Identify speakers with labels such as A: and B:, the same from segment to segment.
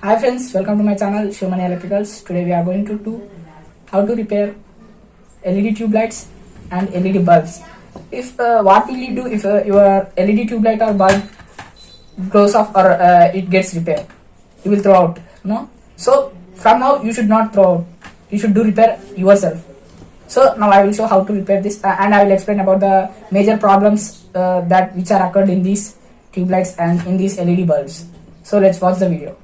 A: Hi friends, welcome to my channel Shivmani Electricals. Today we are going to do how to repair LED tube lights and LED bulbs. If what will you do if your LED tube light or bulb blows off or it gets repaired? You will throw out, no? So from now you should not throw out. You should do repair yourself. So now I will show how to repair this and I will explain about the major problems that which are occurred in these tube lights and in these LED bulbs. So let's watch the video.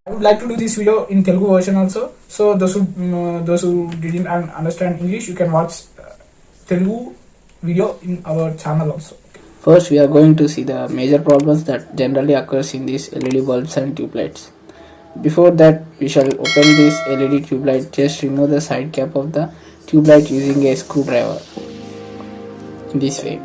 A: I would like to do this video in Telugu version also. So those who didn't understand English, you can watch Telugu video in our channel also.
B: First, we are going to see the major problems that generally occurs in these LED bulbs and tube lights. Before that, we shall open this LED tube light. Just remove the side cap of the tube light using a screwdriver. This way.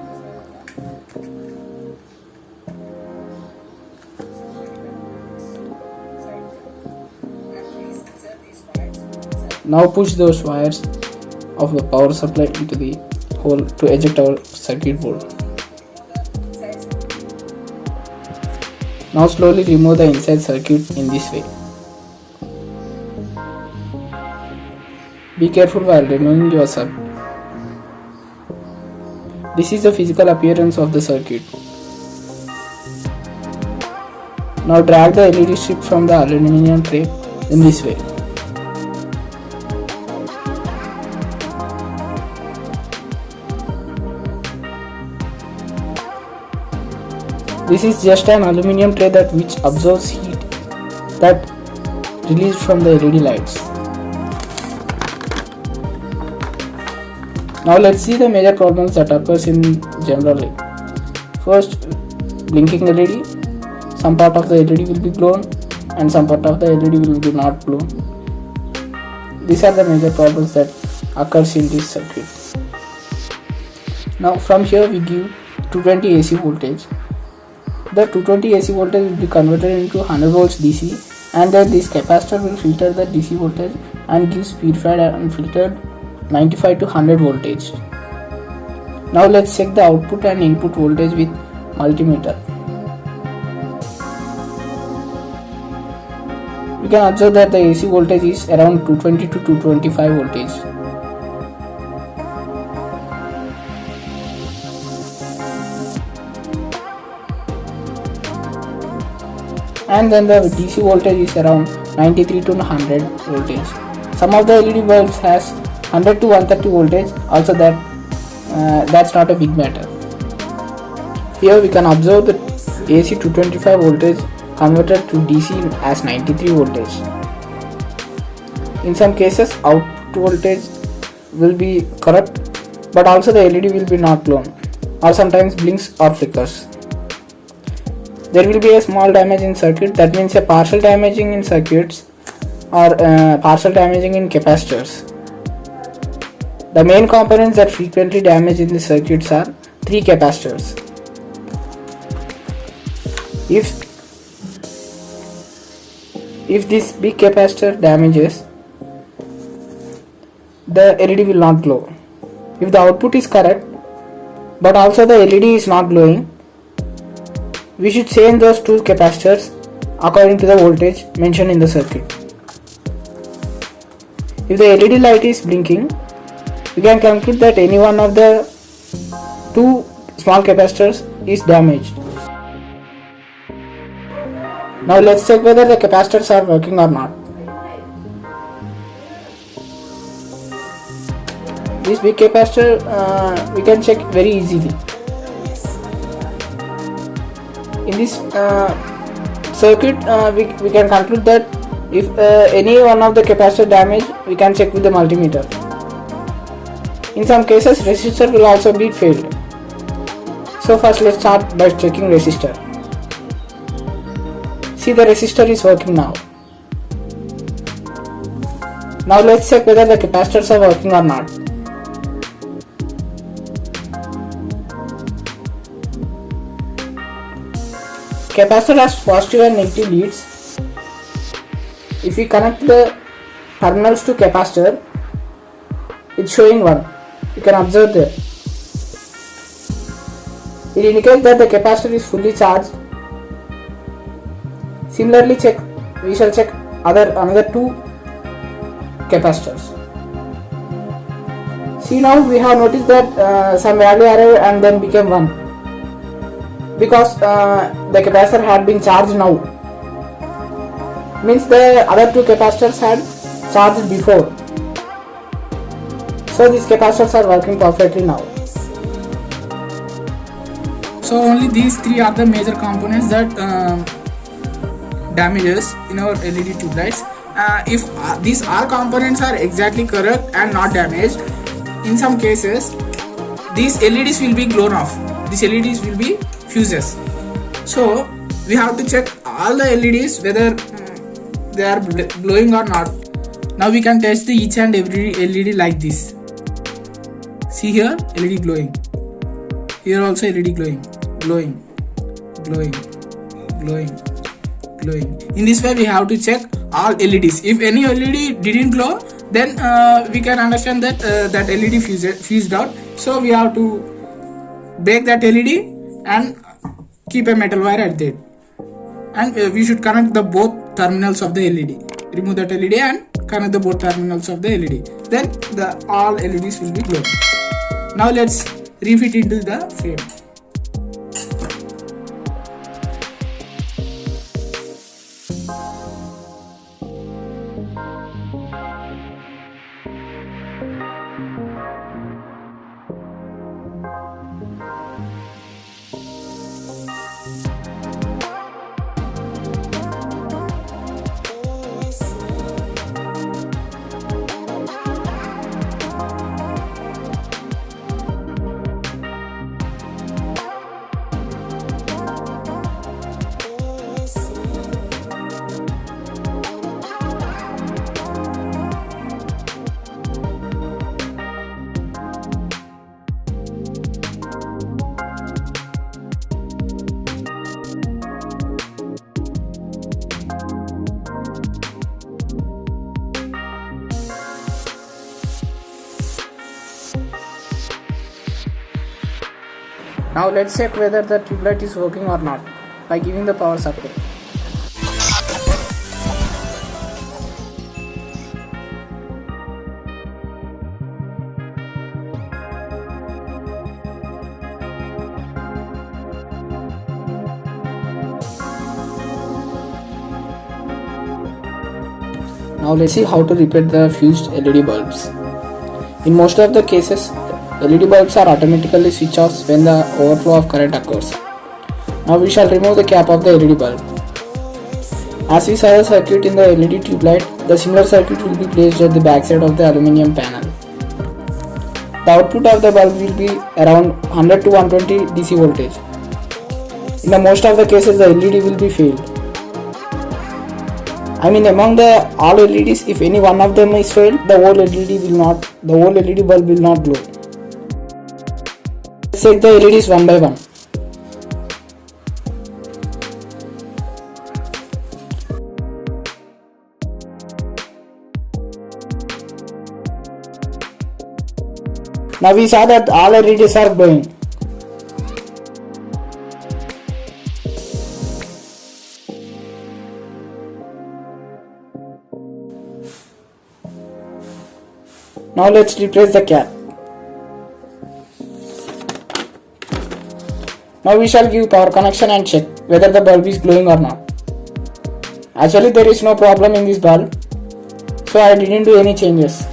B: Now push those wires of the power supply into the hole to eject our circuit board. Now slowly remove the inside circuit in this way. Be careful while removing your circuit. This is the physical appearance of the circuit. Now drag the LED strip from the aluminum tray in this way. This is just an aluminum tray that which absorbs heat that released from the LED lights. Now let's see the major problems that occurs in generally. First, blinking LED. Some part of the LED will be blown and some part of the LED will be not blown. These are the major problems that occurs in this circuit. Now from here we give 220 AC voltage. The 220 AC voltage will be converted into 100 volts DC, and then this capacitor will filter the DC voltage and gives purified and filtered 95 to 100 voltage. Now let's check the output and input voltage with multimeter. We can observe that the AC voltage is around 220 to 225 voltage. And then the DC voltage is around 93 to 100 voltage. Some of the LED bulbs has 100 to 130 voltage, also that's not a big matter. Here we can observe the AC 225 voltage converted to DC as 93 voltage. In some cases output voltage will be correct, but also the LED will be not blown or sometimes blinks or flickers. There will be a small damage in circuit, that means a partial damaging in circuits or partial damaging in capacitors. The main components that frequently damage in the circuits are 3 capacitors. If this big capacitor damages, the LED will not glow. If the output is correct but also the LED is not glowing, we should change those 2 capacitors according to the voltage mentioned in the circuit. If the LED light is blinking, we can conclude that any one of the 2 small capacitors is damaged. Now let's check whether the capacitors are working or not. This big capacitor we can check very easily. In this circuit we can conclude that if any one of the capacitor damaged, we can check with the multimeter. In some cases resistor will also be failed. So first let's start by checking resistor. See, the resistor is working now. Now let's check whether the capacitors are working or not. Capacitor has positive and negative leads. If we connect the terminals to capacitor, it's showing 1. You can observe there. It indicates that the capacitor is fully charged. Similarly, check we shall check another two capacitors. See, now we have noticed that some value arrived and then became 1 because the capacitor had been charged now. Means the other two capacitors had charged before. So these capacitors are working perfectly now.
A: So only these three are the major components that damages in our LED tube lights. If these all components are exactly correct and not damaged, in some cases these LEDs will be blown off. These LEDs will be fuses. So we have to check all the LEDs whether they are glowing or not. Now we can test each and every LED like this. See here, LED glowing. Here also LED glowing. Glowing, glowing, glowing, glowing. In this way we have to check all LEDs. If any LED didn't glow, then we can understand that that LED fused out. So we have to break that LED and keep a metal wire at that. And we should connect the both terminals of the LED. Remove that LED and connect the both terminals of the LED. Then the all LEDs will be glowing. Now let's refit into the frame.
B: Now let's check whether the tube light is working or not by giving the power supply. Now let's see how to repair the fused LED bulbs. In most of the cases, LED bulbs are automatically switched off when the overflow of current occurs. Now we shall remove the cap of the LED bulb. As we saw the circuit in the LED tube light, the similar circuit will be placed at the backside of the aluminium panel. The output of the bulb will be around 100 to 120 DC voltage. In the most of the cases, the LED will be failed. I mean, among the all LEDs, if any one of them is failed, the whole LED bulb will not glow. Let's check the LEDs one by one. Now we saw that all LEDs are glowing. Now let's replace the cap. Now we shall give power connection and check whether the bulb is glowing or not. Actually there is no problem in this bulb, so I didn't do any changes.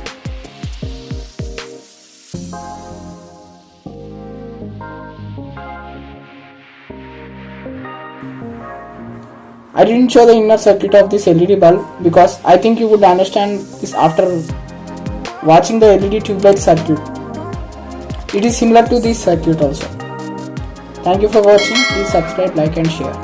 B: I didn't show the inner circuit of this LED bulb because I think you would understand this after watching the LED tube light circuit. It is similar to this circuit also. Thank you for watching. Please subscribe, like and share.